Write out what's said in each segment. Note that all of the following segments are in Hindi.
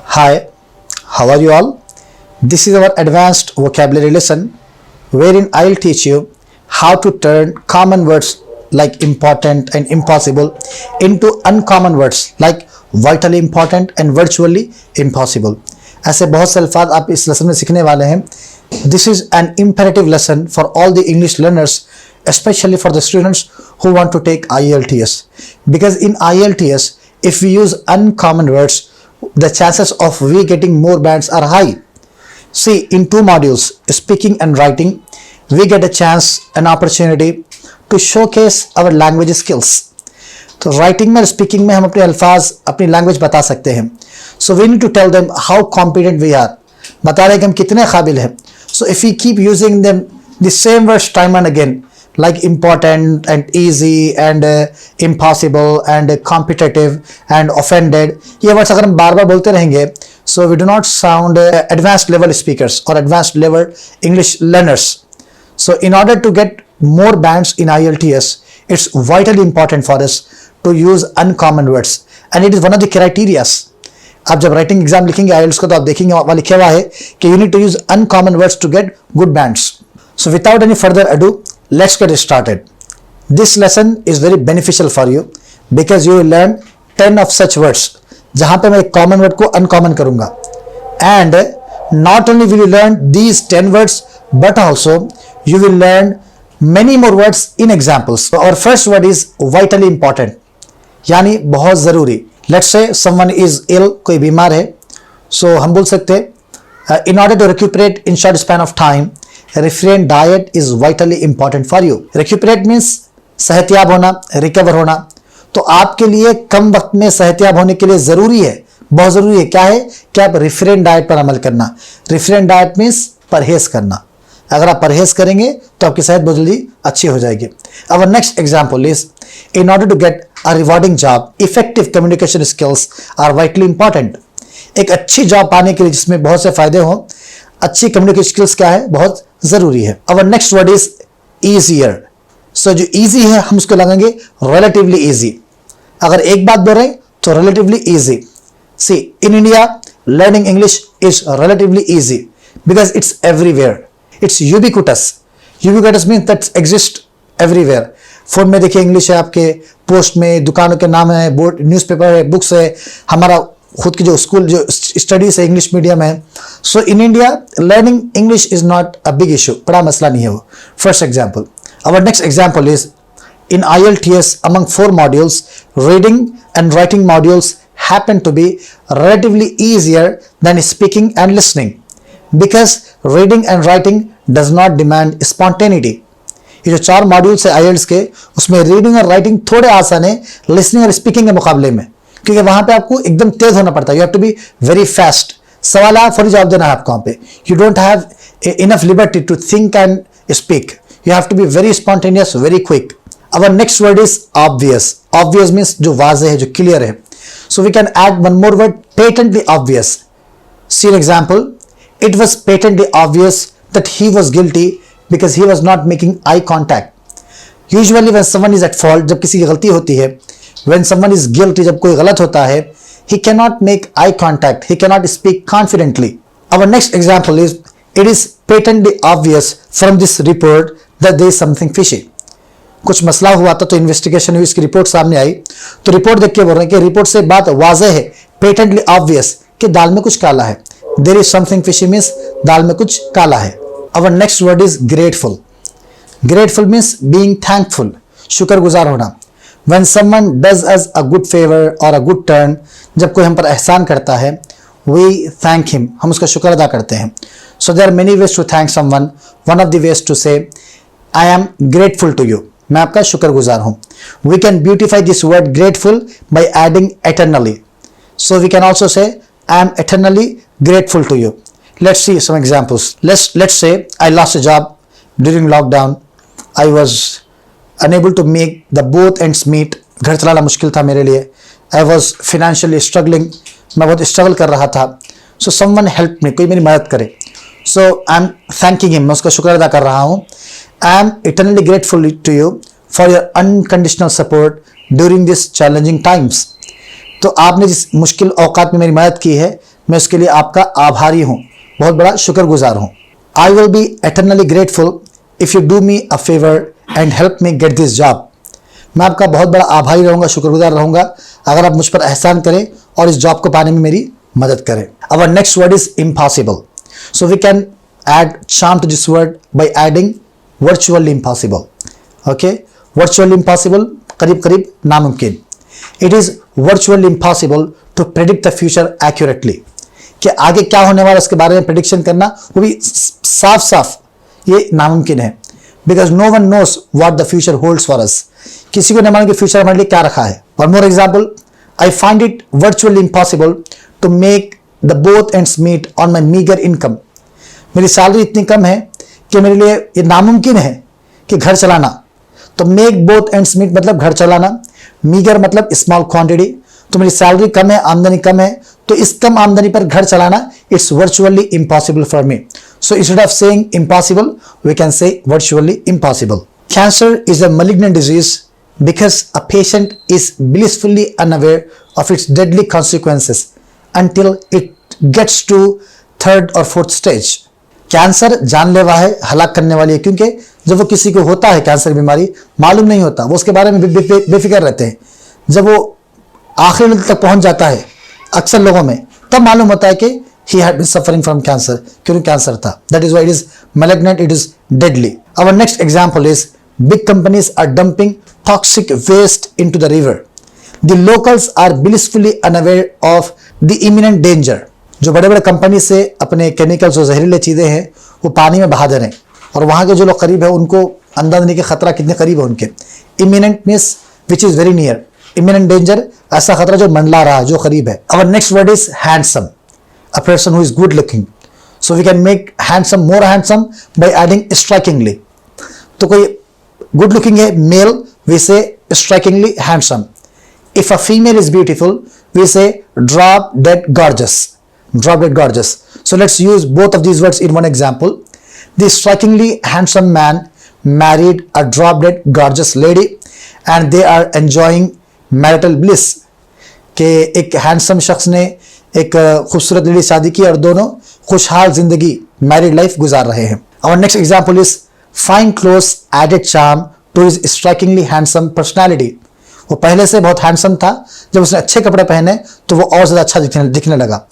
Hi, how are you all? This is our advanced vocabulary lesson wherein I'll teach you how to turn common words like important and impossible into uncommon words like vitally important and virtually impossible. ऐसे बहुत से अल्फाज आप इस लेसन में सीखने वाले हैं. This is an imperative lesson for all the English learners, especially for the students who want to take IELTS. Because in IELTS, if we use uncommon words, the chances of we getting more bands are high. See, in two modules, speaking and writing, we get a chance, an opportunity to showcase our language skills. तो राइटिंग में स्पीकिंग में हम अपने अल्फाज अपनी लैंग्वेज बता सकते हैं. So we need to tell them how competent we are, बता रहे कि हम कितने काबिल हैं. So if you keep using them the same words time and again like important and easy and impossible and competitive and offended, ये वर्ड्स अगर हम बार बार बोलते रहेंगे, so we do not sound advanced level speakers or advanced level English learners. So in order to get more bands in IELTS, it's vitally important for us to use uncommon words and it is one of the criterias. आप जब राइटिंग एग्जाम लिखेंगे IELTS को तो आप देखेंगे वहाँ लिखा हुआ है कि you need to use uncommon words to get good bands. So without any further ado, let's get started. This lesson is very beneficial for you because you will learn 10 of such words जहां पे मैं एक common word को uncommon करूंगा. And not only will you learn these 10 words, but also you will learn many more words in examples. So our first word is vitally important, यानी बहुत जरूरी. Let's say someone is ill, कोई बीमार है. So हम बोल सकते हैं in order to recuperate in short span of time, refrain diet is vitally important for you. Recuperate means सेहतयाब होना, रिकवर होना. तो आपके लिए कम वक्त में सेहतयाब होने के लिए जरूरी है, बहुत जरूरी है क्या है कि आप रिफ्रेन डाइट पर अमल करना. रिफ्रेन डाइट मीन्स परहेज करना. अगर आप परहेज करेंगे तो आपकी सेहत बहुत जल्दी अच्छी हो जाएगी. Our next example is in order to get a rewarding job, effective communication skills are vitally important. एक अच्छी जॉब पाने के लिए जिसमें बहुत से फायदे हों, अच्छी कम्युनिकेशन स्किल्स क्या है, बहुत जरूरी है. Our next word is easier. So जो इजी है हम उसको लगाएंगे रिलेटिवली इजी. अगर एक बात बोल रहे हैं तो relatively easy. See, in India learning English is relatively easy because it's everywhere. It's ubiquitous. Ubiquitous means that exist everywhere. Phone में देखिए इंग्लिश है, आपके पोस्ट में दुकानों के नाम है, बोर्ड न्यूज़पेपर है, बुक्स है, हमारा खुद की जो स्कूल जो स्टडीज है इंग्लिश मीडियम है. So in India learning English is not a big issue, बड़ा मसला नहीं है वो. First example. Our next example is in IELTS among 4 modules, reading and writing modules happen to be relatively easier than speaking and listening because reading and writing does not demand spontaneity. ये जो 4 मॉड्यूल्स है IELTS के, उसमें रीडिंग और राइटिंग थोड़े आसान है लिसनिंग और स्पीकिंग के मुकाबले में, क्योंकि वहां पे आपको एकदम तेज होना पड़ता है. You have to be very fast. सवाल आप फौरी जवाब देना है आपको. वहां पे you don't have enough liberty to think and speak. You have to be very spontaneous, very quick. Our next word is obvious. Obvious means जो वाज़ेह है, जो क्लियर है. So we can add one more word, patently obvious. See an example. It was patently obvious that he was guilty because he was not making eye contact. Usually when someone is at fault, जब किसी की गलती होती है, when someone is guilty, जब कोई गलत होता है, he cannot make eye contact, he cannot speak confidently. Our next example is it is patently obvious from this report that there is something fishy. कुछ मसला हुआ था तो इन्वेस्टिगेशन हुई, इसकी रिपोर्ट सामने आई, तो रिपोर्ट देख के बोल रहे हैं कि रिपोर्ट से बात वाज़ेह है, पेटेंटली ऑब्वियस कि दाल में कुछ काला है. There is something fishy means दाल में कुछ काला है. Our next word is grateful. Grateful means being thankful, शुक्रगुजार होना. When someone does us a good favor or a good turn, जब कोई हम पर एहसान करता है, we thank him, हम उसका शुक्र अदा करते हैं. So there are many ways to thank someone. One of the ways to say I am grateful to you, मैं आपका शुक्रगुजार हूँ. We can beautify this word grateful by adding eternally. So we can also say I am eternally grateful to you. Let's see some examples. Let's say I lost a job during lockdown. I was unable to make the both ends meet. घर चलाना मुश्किल था मेरे लिए. I was financially struggling. मैं बहुत स्ट्रगल कर रहा था. So someone helped me, कोई मेरी मदद करे. So I'm thanking him, मैं उसका शुक्र अदा कर रहा हूँ. I am eternally grateful to you for your unconditional support during this challenging times. तो आपने जिस मुश्किल औकात में मेरी मदद की है, मैं उसके लिए आपका आभारी हूँ, बहुत बड़ा शुक्रगुजार हूँ। I will be eternally grateful if you do me a favour and help me get this job. मैं आपका बहुत बड़ा आभारी रहूँगा, शुक्रगुजार रहूँगा अगर आप मुझ पर एहसान करें और इस जॉब को पाने में मेरी मदद करें। Our next word is impossible. So we can add charm to this word by adding virtually impossible. Okay, virtually impossible, करीब करीब नामुमकिन। It is virtually impossible to predict the future accurately. कि आगे क्या होने वाला इसके बारे में प्रेडिक्शन करना वो भी साफ साफ ये नामुमकिन है। Because no one knows what the future holds for us. किसी को नहीं मालूम कि फ्यूचर हमारे लिए क्या रखा है। One more example, I find it virtually impossible to make the both ends meet on my meager income. मेरी सैलरी इतनी कम है कि मेरे लिए ये नामुमकिन है कि घर चलाना। तो मेक बोथ एंड्स मीट मतलब घर चलाना, मीगर मतलब स्मॉल क्वांटिटी। तो मेरी सैलरी कम है, आमदनी कम है, तो इस कम आमदनी पर घर चलाना it's virtually impossible for me. So instead of saying impossible we can say virtually impossible. Cancer is a malignant disease because a patient is blissfully unaware of its deadly consequences until it gets to third or fourth stage. Cancer जानलेवा है, हलाक करने वाली है, क्योंकि जब वो किसी को होता है कैंसर बीमारी मालूम नहीं होता, वो उसके बारे में बेफिक्र रहते हैं। जब वो आखिरी तक पहुंच जाता है अक्सर लोगों में, तब मालूम होता है कि he had been suffering from cancer, क्योंकि कैंसर था। That is why it is malignant, it is deadly. Our next example is big companies are dumping toxic waste into the river. The locals are blissfully unaware of the imminent danger. जो बड़े बड़े कंपनी से अपने केमिकल्स और जहरीले चीज़ें हैं वो पानी में बहा दे रहे हैं, और वहाँ के जो लोग करीब है उनको अंदाजा नहीं कि खतरा कितने करीब है उनके। Imminent means which is very near, imminent danger ऐसा खतरा जो मंडला रहा है, जो करीब है। Our next word is handsome, a person who is good looking. So we can make handsome more handsome by adding strikingly. तो कोई गुड लुकिंग है male, we say strikingly handsome. If a female is beautiful we say drop dead gorgeous, drop dead gorgeous. So let's use both of these words in one example. The strikingly handsome man married a drop dead gorgeous lady and they are enjoying marital bliss. कि एक हैंडसम शख्स ने एक खूबसूरत लेडी शादी की और दोनों खुशहाल जिंदगी मैरिड लाइफ गुजार रहे हैं। Our next example is fine clothes added charm to his strikingly handsome personality. वो पहले से बहुत हैंडसम था, जब उसने अच्छे कपड़े पहने तो वो और ज्यादा अच्छा दिखने लगा।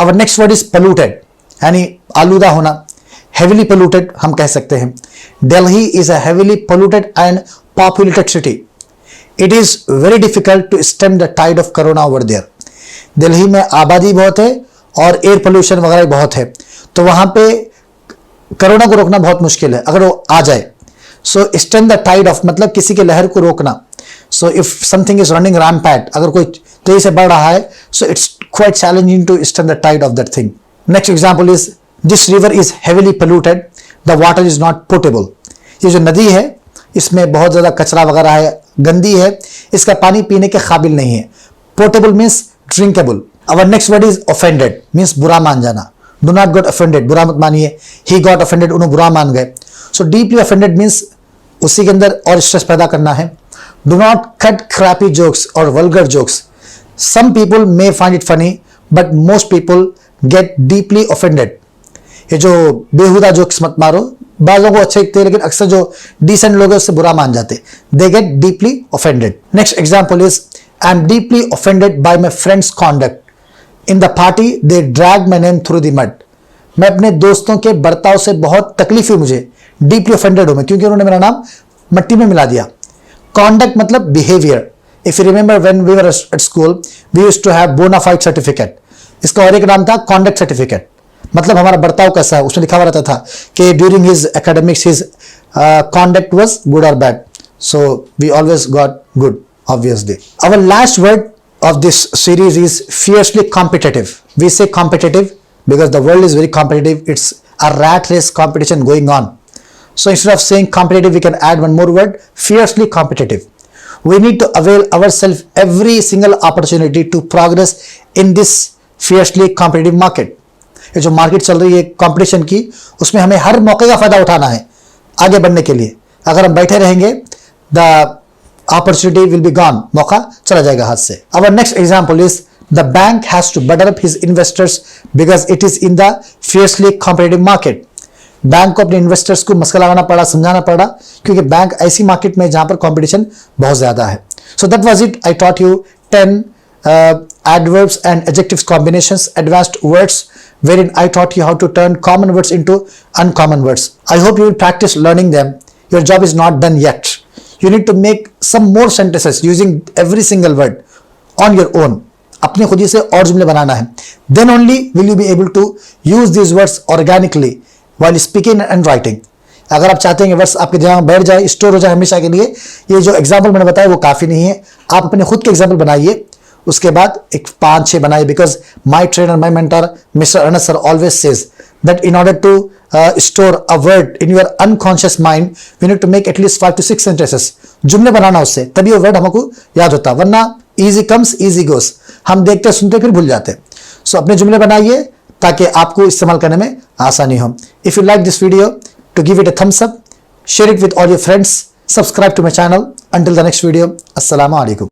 Our next word is polluted, यानी आलूदा होना, heavily polluted हम कह सकते हैं। Delhi is a heavily polluted and populated city. It is very difficult to stem the tide of corona over there. Delhi में आबादी बहुत है और एयर पोल्यूशन वगैरह बहुत है, तो वहाँ पे कोरोना को रोकना बहुत मुश्किल है अगर वो आ जाए। So stem the tide of मतलब किसी के लहर को रोकना। So if something is running rampant, अगर कोई तेजी से बढ़ रहा है, so it's quite challenging to stem the tide of that thing. Next example is this river is heavily polluted, the water is not portable. ये जो नदी है इसमें बहुत ज्यादा कचरा वगैरह है, गंदी है, इसका पानी पीने के काबिल नहीं है। Portable means drinkable. Our next word is offended, means बुरा मान जाना। डू नॉट गेट ऑफेंडेड, बुरा मत मानिए। ही गॉट ऑफेंडेड, उन्हें बुरा मान गए। सो डीपली ऑफेंडेड मीन्स उसी के अंदर और स्ट्रेस पैदा करना है। Do not cut crappy jokes और vulgar jokes. Some people may find it funny but most people get deeply offended. ये जो बेहुदा जोक्स मत मारो, बाज़ों को अच्छे लगते हैं लेकिन अक्सर जो डिसेंट लोग हैं उससे बुरा मान जाते, they get deeply offended. Next example is I am deeply offended by my friends conduct in the party they drag my name through the mud. मैं अपने दोस्तों के बर्ताव से बहुत तकलीफ हुई मुझे, डीपली ऑफेंडेड हूं मैं क्योंकि उन्होंने मेरा नाम मट्टी में मिला दिया। कॉन्डक्ट मतलब behaviour. If you remember when we were at school we used to have bona fide certificate, इसका और एक नाम था कॉन्डक्ट सर्टिफिकेट, मतलब हमारा बर्ताव कैसा है। उसमें लिखा हुआ रहता था कि during his academics his conduct was good और bad, so we always got good obviously. Our last word of this series is fiercely competitive. We say competitive because the world is very competitive. It's a rat race competition going on. So instead of saying competitive, we can add one more word, fiercely competitive. We need to avail ourselves every single opportunity to progress in this fiercely competitive market. ये जो मार्केट चल रही है कंपटीशन की, उसमें हमें हर मौके का फायदा उठाना है आगे बढ़ने के लिए। अगर हम बैठे रहेंगे the opportunity will be gone, मौका चला जाएगा हाथ से। Our next example is The bank has to butter up his investors because it is in the fiercely competitive market. Bank को अपने इन्वेस्टर्स को मस्का लगाना पड़ा, समझाना पड़ा, क्योंकि बैंक ऐसी मार्केट में जहां पर कंपटीशन बहुत ज्यादा है. So that was it. I taught you 10 adverbs and adjectives combinations, advanced words, wherein I taught you how to turn common words into uncommon words. I hope you will practice learning them. Your job is not done yet. You need to make some more sentences using every single word on your own. अपने खुद से और जुमले बनाना है. Then only will you be able to use these words organically while speaking and writing. अगर आप चाहते हैं कि वर्ड्स आपके दिमाग में बैठ जाए, स्टोर हो जाए हमेशा के लिए, ये जो एग्जाम्पल मैंने बताया वो काफी नहीं है. आप अपने खुद के एग्जाम्पल बनाइए, उसके बाद एक 5-6 बनाइए. Because my trainer, my mentor mister Ernst sir always says that in order to store a word in your unconscious mind we need to make at least 5 to 6 sentences. जुमले बनाना उससे, तभी वो वर्ड हमको याद होता, वरना इजी कम्स इजी गोस, हम देखते सुनते फिर भूल जाते. सो अपने जुमले बनाइए ताकि आपको इस्तेमाल करने में आसानी हो. If you like this video, to give it a thumbs up, share it with all your friends, subscribe to my channel. Until the next video, Assalamu alaikum.